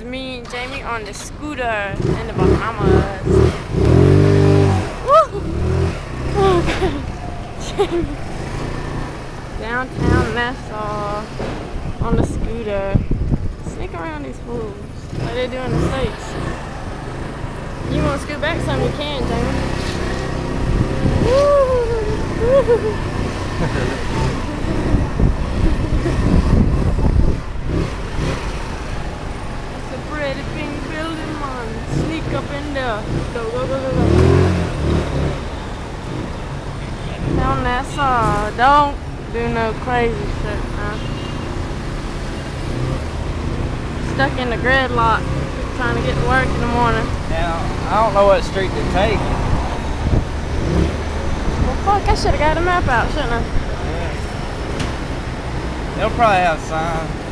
me and Jamie on the scooter in the Bahamas. Woo! Oh, God. Jamie. Downtown Nassau on the scooter. Sneak around these fools like they do in the States. You want to scoot back some, you can, Jamie. Woo! It's a pretty pink building, man. Sneak up in there. Go, go, go, go, go. Down Nassau. Don't do no crazy shit, man. Stuck in the gridlock, trying to get to work in the morning. Now, I don't know what street to take. Well, fuck, I should have got a map out, shouldn't I? Yeah. They'll probably have signs.